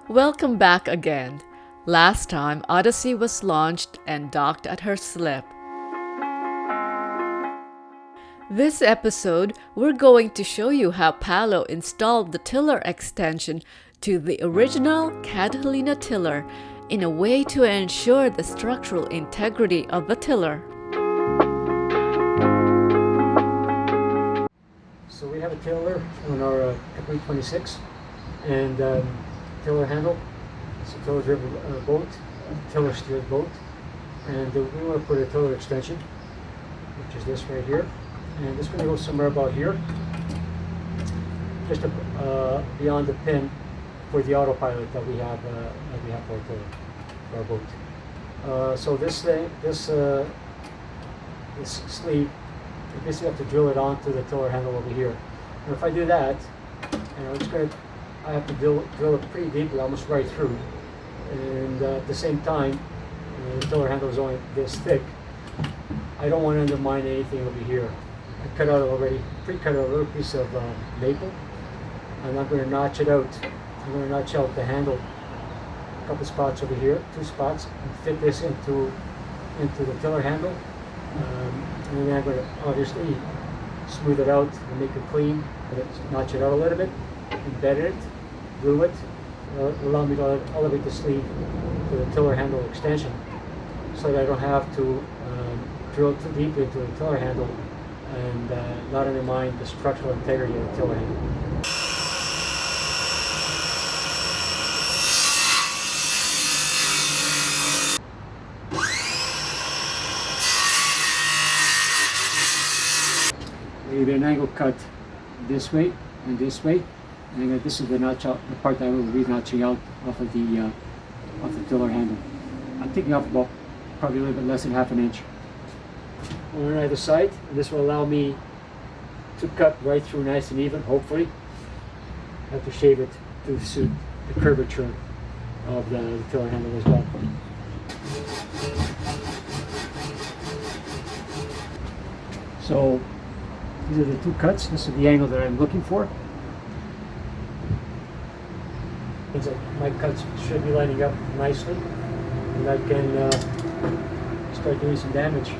Welcome back again. Last time, Odyssey was launched and docked at her slip. This episode, we're going to show you how Paolo installed the tiller extension to the original Catalina tiller in a way to ensure the structural integrity of the tiller. So we have a tiller on our Capri 26 and tiller handle. It's a tiller driven boat, tiller steered boat, and we want to put a tiller extension, which is this right here, and it's going to go somewhere about here, just beyond the pin for the autopilot that we have for our tiller, for our boat. So this sleeve, you basically have to drill it onto the tiller handle over here. And if I do that, I have to drill it pretty deeply, almost right through. And at the same time, the tiller handle is only this thick. I don't want to undermine anything over here. I cut out already, pre-cut out a little piece of maple, and I'm going to notch it out. I'm going to notch out the handle, a couple spots over here, 2 spots, and fit this into the tiller handle. And then I'm going to obviously smooth it out and make it clean, notch it out a little bit, embed it, glue it, allow me to elevate the sleeve to the tiller handle extension so that I don't have to drill too deeply into the tiller handle and not undermine the structural integrity of the tiller handle. I give it an angle cut this way and this way, and this is the notch out, the part that I will be notching out off of the tiller handle. I'm taking off about probably a little bit less than half an inch on either side, and this will allow me to cut right through nice and even. Hopefully, I have to shave it to suit the curvature of the tiller handle as well. So these are the 2 cuts. This is the angle that I'm looking for. Means that my cuts should be lining up nicely, and I can start doing some damage.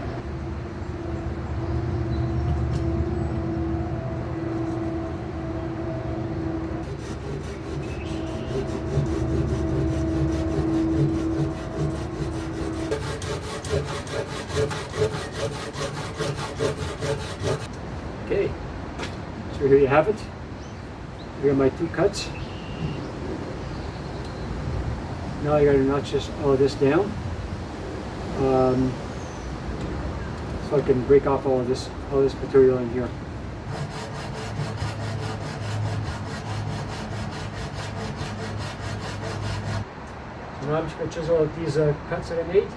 Okay, so here you have it. Here are my 2 cuts. Now I got to notch all of this down, so I can break off all this material in here. So now I'm just going to chisel out these cuts that I made.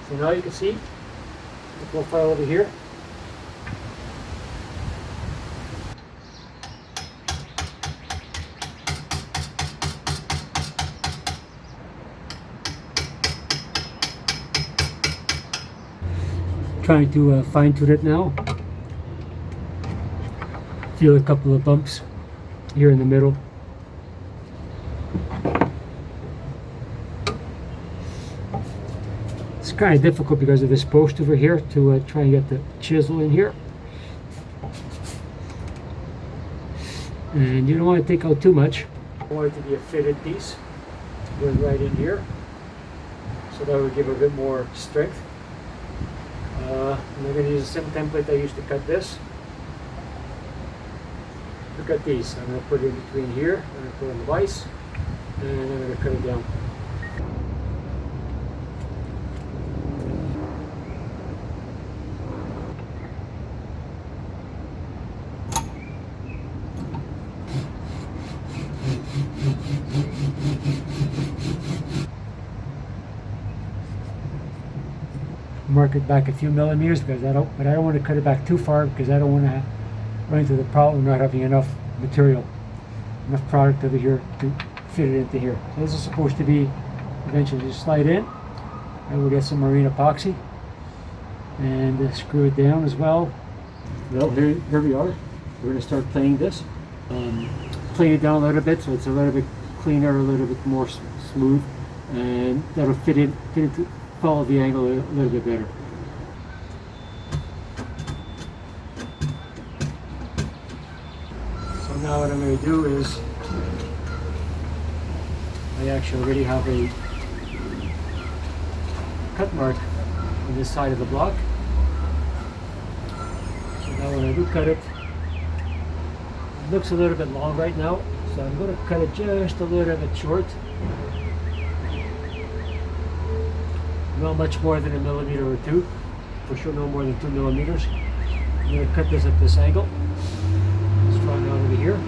So now you can see the profile over here. Trying to fine tune it now. Feel a couple of bumps here in the middle. It's kind of difficult because of this post over here to try and get the chisel in here. And you don't want to take out too much. I want it to be a fitted piece going right in here, so that would give a bit more strength. And I'm going to use the same template I used to cut this. Look at these. I'm going to put it in between here, I'm going to put it in the vise, and I'm going to cut it down. Mark it back a few millimeters but I don't want to cut it back too far because I don't want to run into the problem of not having enough material, enough product over here to fit it into here. So this is supposed to be eventually just slide in, and we'll get some marine epoxy and screw it down as well. Well, here we are. We're going to start planing this. Plane it down a little bit so it's a little bit cleaner, a little bit more smooth, and that'll fit into follow the angle a little bit better. So now what I'm going to do is I actually already have a cut mark on this side of the block. So now when I do cut it, it looks a little bit long right now, so I'm going to cut it just a little bit short. Not much more than 1 millimeter or 2, for sure no more than 2 millimeters. I'm going to cut this at this angle. Let's draw it out over here.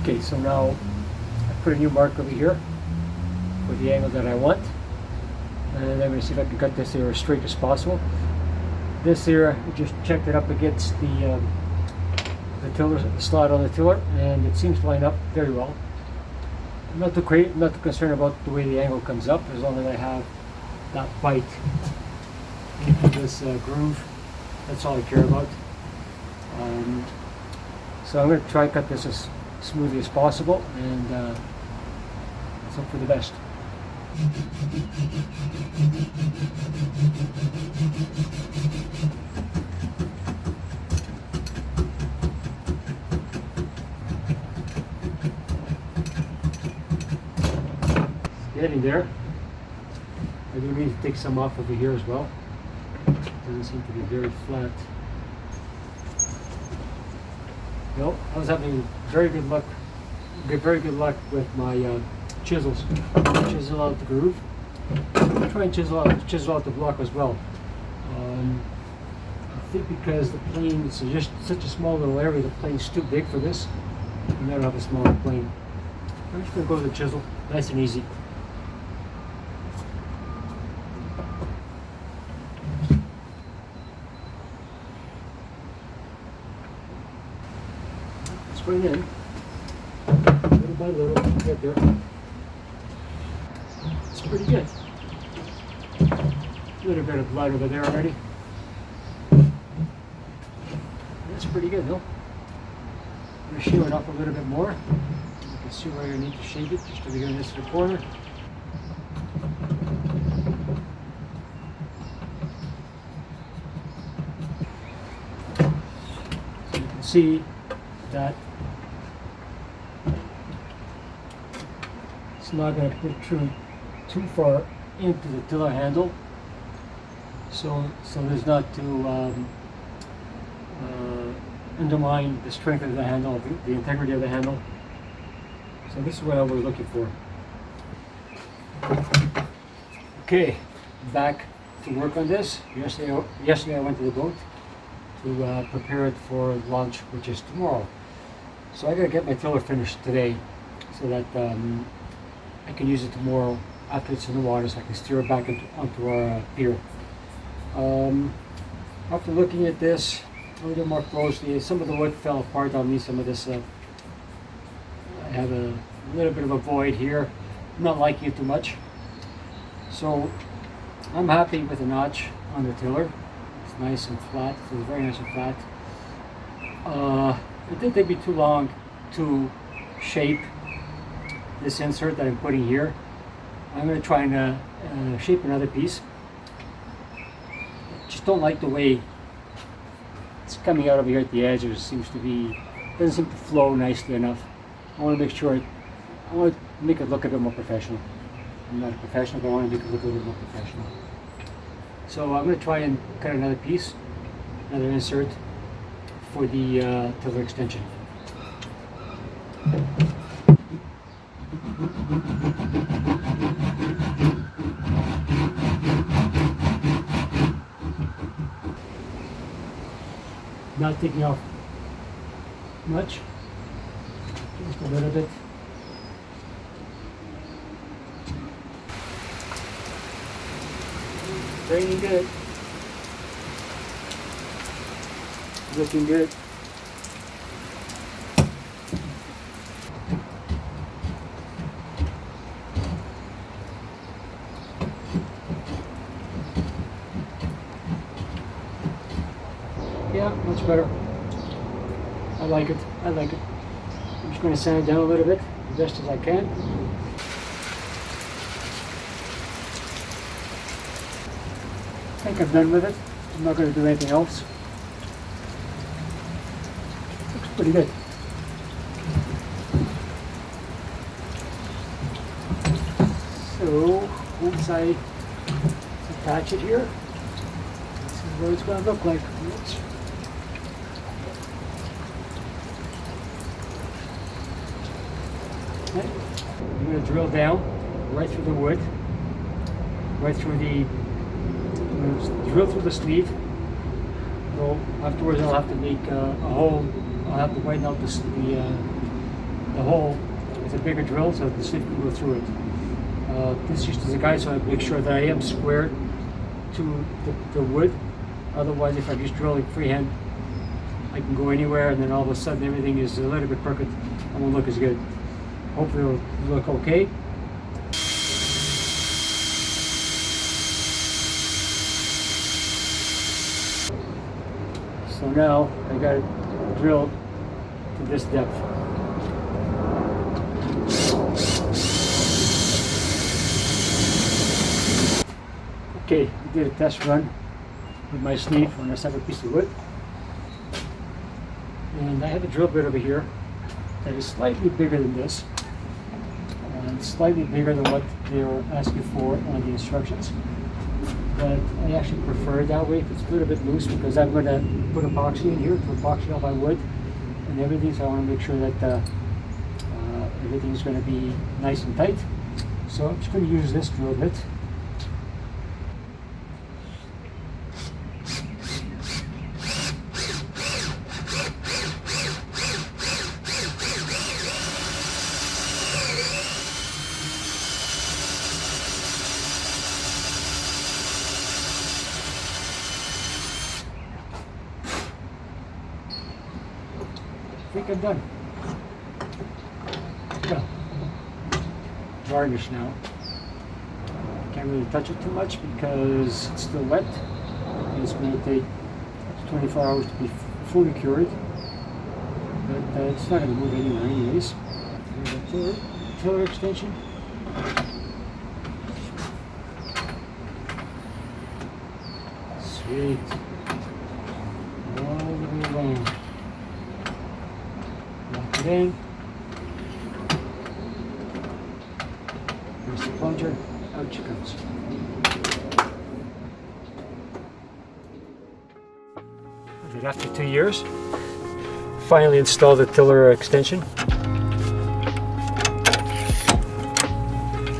Okay, so now I put a new mark over here for the angle that I want. And I'm going to see if I can cut this here as straight as possible. This here, I just checked it up against the tiller, the slot on the tiller, and it seems to line up very well. I'm not too concerned about the way the angle comes up, as long as I have that bite into this groove. That's all I care about. So I'm going to try to cut this as smoothly as possible, and let's hope for the best. Getting there. I do need to take some off over here as well. It doesn't seem to be very flat. No, I was having very good luck with my chisels. Chisel out the groove. Try and chisel out the block as well. I think because the plane is just such a small little area, the plane's too big for this. You never have a smaller plane. I'm just going to go with the chisel, nice and easy. It's going in, little by little, get there. It's pretty good. A little bit of blood over there already. That's pretty good, though. I'm going to shave it off a little bit more. You can see where you need to shave it, just over here in this corner. So you can see that it's not going to protrude too far into the tiller handle, so as not to undermine the strength of the handle, the integrity of the handle. So this is what I was looking for. Okay, back to work on this. Yesterday I went to the boat to prepare it for launch, which is tomorrow. So I gotta get my tiller finished today, so that I can use it tomorrow after it's in the water, so I can steer it back onto our pier. After looking at this a little more closely, some of the wood fell apart on me. Some of this, I have a little bit of a void here. I'm not liking it too much. So I'm happy with the notch on the tiller. It's nice and flat. It feels very nice and flat. It didn't take me too long to shape this insert that I'm putting here. I'm going to try and shape another piece. Just don't like the way it's coming out over here at the edge. It doesn't seem to flow nicely enough. I want to make sure I want to make it look a bit more professional. I'm not a professional, but I want to make it look a little bit more professional. So I'm going to try and cut another piece, another insert for the tiller extension. Not taking off much, just a little bit. Raining good. Looking good. Yeah, much better. I like it. I like it. I'm just going to sand it down a little bit, as best as I can. I think I'm done with it. I'm not going to do anything else. Looks pretty good. So once I attach it here, this is what it's going to look like. Oops. Okay. I'm going to drill down right through the wood, right through the, drill through the sleeve. So afterwards I'll have to make a hole. I'll have to widen out the hole with a bigger drill so that the sleeve can go through it. This is just as a guide, so I make sure that I am squared to the wood. Otherwise, if I'm just drilling freehand, I can go anywhere, and then all of a sudden everything is a little bit crooked and won't look as good. Hopefully it'll look okay. So now I got it drilled to this depth. Okay, I did a test run with my sleeve on a separate piece of wood. And I have a drill bit over here that is slightly bigger than this, and slightly bigger than what they were asking for on the instructions. But I actually prefer it that way if it's a little bit loose, because I'm going to put epoxy in here to epoxy all my wood and everything, so I want to make sure that everything is going to be nice and tight. So I'm just going to use this drill bit. I think I'm done. Yeah. Varnish now. Can't really touch it too much because it's still wet. It's going to take 24 hours to be fully cured. But it's not going to move anywhere anyways. Here's the tiller extension. Sweet. All the way along. Lock it in. Here's the plunger. Out she comes. After 2 years, finally installed the tiller extension.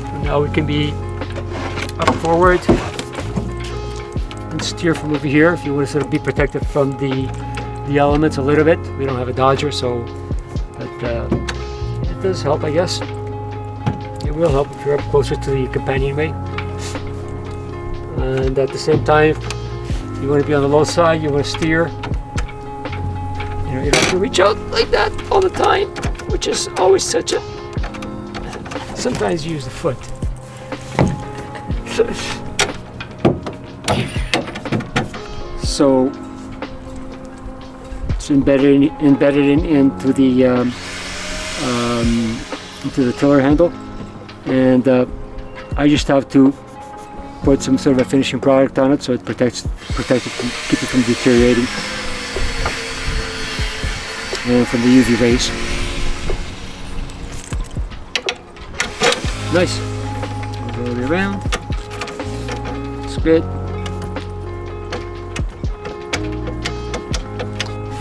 And now we can be up forward and steer from over here if you want to sort of be protected from the elements a little bit. We don't have a Dodger, so it does help, I guess. It will help if you're up closer to the companionway. And at the same time, you want to be on the low side, you want to steer. You know, you don't have to reach out like that all the time, which is always such a... Sometimes you use the foot. So it's embedded into the tiller handle, and I just have to put some sort of a finishing product on it so it protects it, keep it from deteriorating and from the UV rays. Nice. Go all the way around. It's good.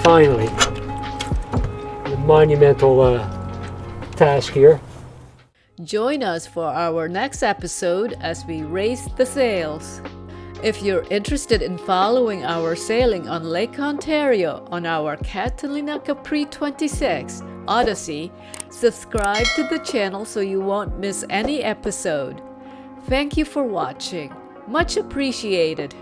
Finally, the monumental task here. Join us for our next episode as we raise the sails. If you're interested in following our sailing on Lake Ontario on our Catalina Capri 26 Odyssey, subscribe to the channel so you won't miss any episode. Thank you for watching. Much appreciated.